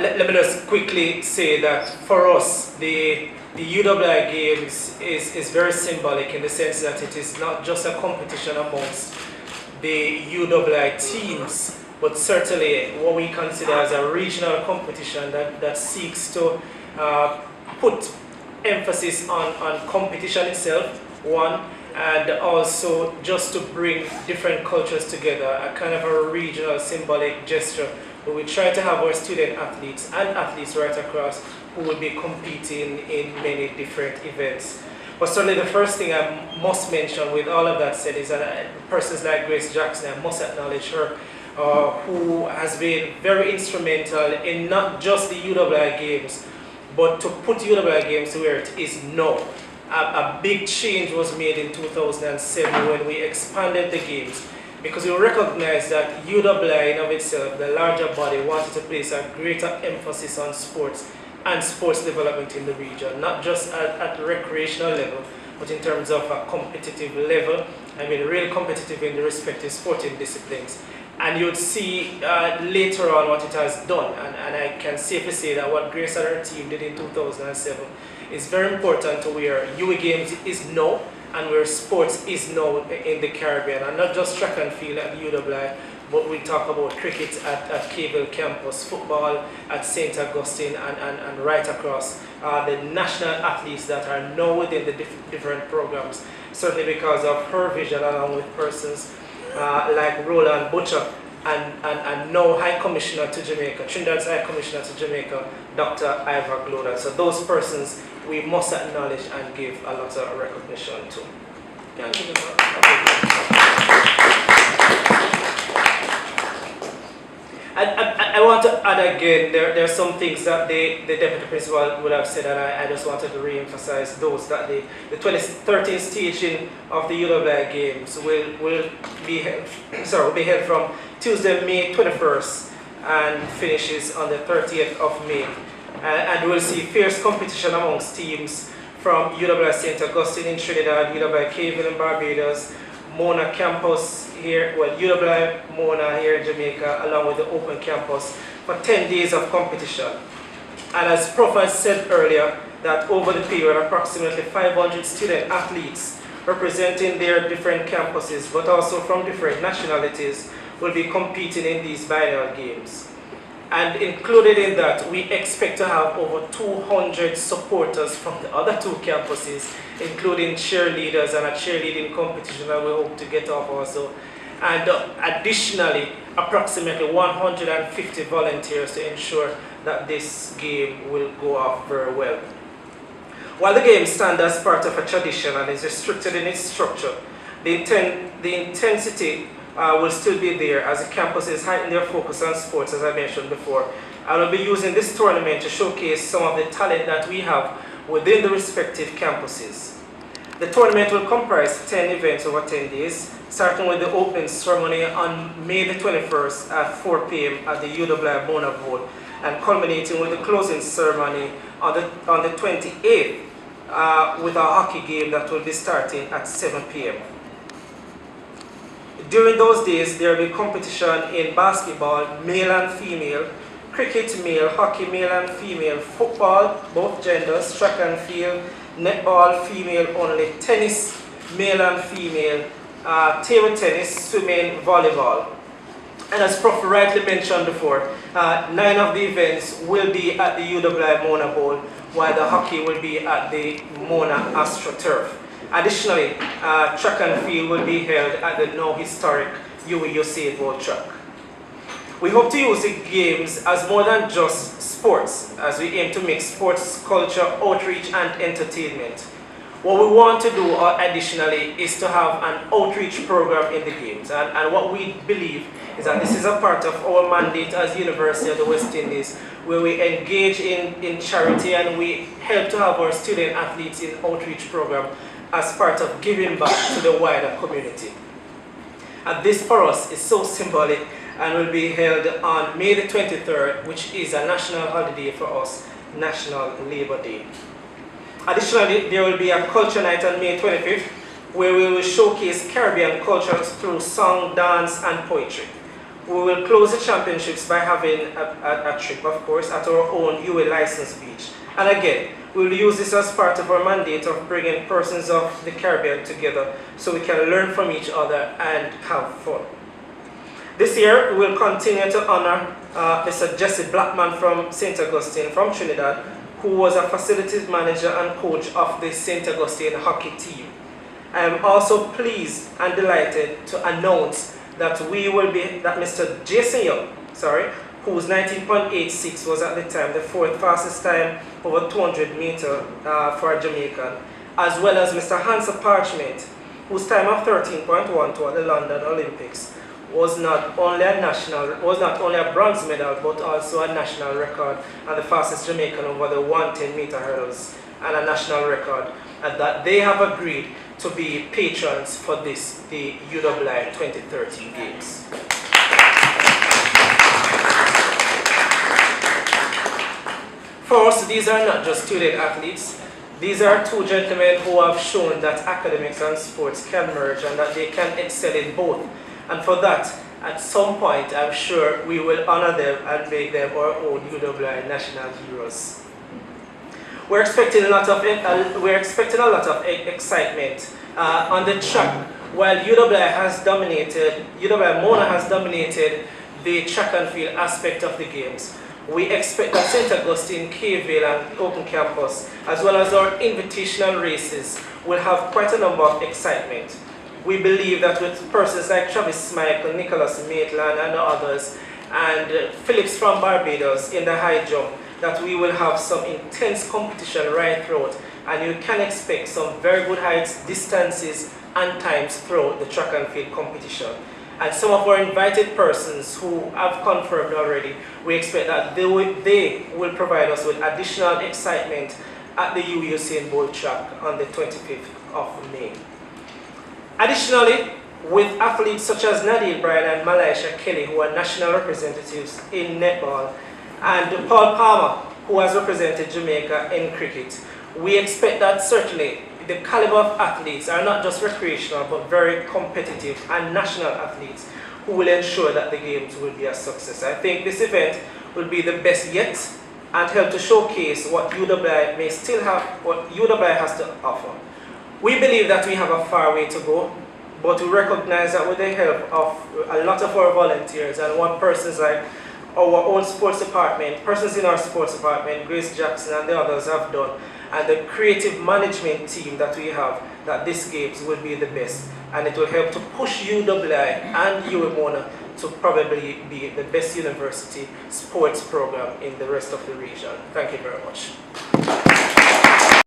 let me just quickly say that for us, the UWI Games is very symbolic in the sense that it is not just a competition amongst the UWI teams, but certainly what we consider as a regional competition that seeks to put emphasis on competition itself, one, and also just to bring different cultures together, a kind of a regional symbolic gesture where we try to have our student athletes and athletes right across who will be competing in many different events. But certainly the first thing I must mention with all of that said is that persons like Grace Jackson, I must acknowledge her, who has been very instrumental in not just the UWI Games, but to put UWI Games to where it is now. A big change was made in 2007 when we expanded the games, because we recognized that UWI in of itself, the larger body, wanted to place a greater emphasis on sports and sports development in the region, not just at the recreational level, but in terms of a competitive level. I mean, really competitive in the respective sporting disciplines. And you would see later on what it has done, and I can safely say that what Grace and her team did in 2007 is very important to where UWI Games is now and where sports is now in the Caribbean, and not just track and field at UWI, but we talk about cricket at Cable Campus, football at St. Augustine, and right across the national athletes that are now within the different programs, certainly because of her vision along with persons like Roland Butcher and now High Commissioner to Jamaica, Trinidad's High Commissioner to Jamaica, Dr. Ivor Gloder. So those persons we must acknowledge and give a lot of recognition to. I want to add again, there are some things that the Deputy Principal would have said, and I just wanted to re-emphasize those, that the 2013 staging of the UWI Games will be held from Tuesday, May 21st and finishes on the 30th of May. And we'll see fierce competition amongst teams from UWI St. Augustine in Trinidad, UWI Cable in Barbados, Mona Campus here, well, UWI Mona here in Jamaica, along with the Open Campus for 10 days of competition. And as Prof has said earlier, that over the period, approximately 500 student athletes representing their different campuses, but also from different nationalities, will be competing in these biennial games. And included in that, we expect to have over 200 supporters from the other two campuses, including cheerleaders and a cheerleading competition that we hope to get off also. And additionally, approximately 150 volunteers to ensure that this game will go off very well. While the games stand as part of a tradition and is restricted in its structure, the intensity will still be there as the campuses heighten their focus on sports, as I mentioned before. I will be using this tournament to showcase some of the talent that we have within the respective campuses. The tournament will comprise 10 events over 10 days, starting with the opening ceremony on May the 21st at 4 p.m. at the UWI Bona Bowl, and culminating with the closing ceremony on the 28th with a hockey game that will be starting at 7 p.m. During those days, there will be competition in basketball, male and female, cricket male, hockey male and female, football, both genders, track and field, netball, female only, tennis, male and female, table tennis, swimming, volleyball. And as Prof rightly mentioned before, 9 of the events will be at the UWI Mona Bowl, while the hockey will be at the Mona AstroTurf. Additionally, track and field will be held at the now historic UWI Usain Bolt track. We hope to use the games as more than just sports, as we aim to make sports, culture, outreach and entertainment. What we want to do additionally is to have an outreach program in the games, and what we believe is that this is a part of our mandate as University of the West Indies, where we engage in charity and we help to have our student athletes in outreach program as part of giving back to the wider community. And this for us is so symbolic and will be held on May the 23rd, which is a national holiday for us, National Labor Day. Additionally, there will be a culture night on May 25th, where we will showcase Caribbean cultures through song, dance, and poetry. We will close the championships by having a trip, of course, at our own UWI licensed beach. And again, we will use this as part of our mandate of bringing persons of the Caribbean together so we can learn from each other and have fun. This year, we will continue to honor Mr. Jesse Blackman from St. Augustine from Trinidad, who was a facilities manager and coach of the St. Augustine hockey team. I am also pleased and delighted to announce that Mr. Jason Young, whose 19.86 was at the time the fourth fastest time over 200 meters for a Jamaican, as well as Mr. Hansle Parchment, whose time of 13.12 at the London Olympics was not only a bronze medal but also a national record and the fastest Jamaican over the 110-meter hurdles and a national record, and that they have agreed to be patrons for the UWI 2013 Games. For us, these are not just student athletes. These are two gentlemen who have shown that academics and sports can merge and that they can excel in both. And for that, at some point, I'm sure we will honor them and make them our own UWI national heroes. We're expecting a lot of excitement on the track. While UWI Mona has dominated the track and field aspect of the games, we expect that St. Augustine, K-Vale and Open Campus, as well as our invitational races, will have quite a number of excitement. We believe that with persons like Travis Michael, Nicholas Maitland and others, and Phillips from Barbados in the high jump, that we will have some intense competition right throughout, and you can expect some very good heights, distances and times throughout the track and field competition. And some of our invited persons who have confirmed already, we expect that they will provide us with additional excitement at the Usain Bolt track on the 25th of May. Additionally, with athletes such as Nadine Bryan and Malaisha Kelly, who are national representatives in netball, and Paul Palmer, who has represented Jamaica in cricket, we expect that certainly the caliber of athletes are not just recreational but very competitive and national athletes who will ensure that the games will be a success. I think this event will be the best yet and help to showcase what UWI may still have, what UWI has to offer. We believe that we have a far way to go, but we recognize that with the help of a lot of our volunteers and what persons like our own sports department, persons in our sports department, Grace Jackson and the others have done, and the creative management team that we have, that this games will be the best. And it will help to push UWI and UWI Mona to probably be the best university sports program in the rest of the region. Thank you very much.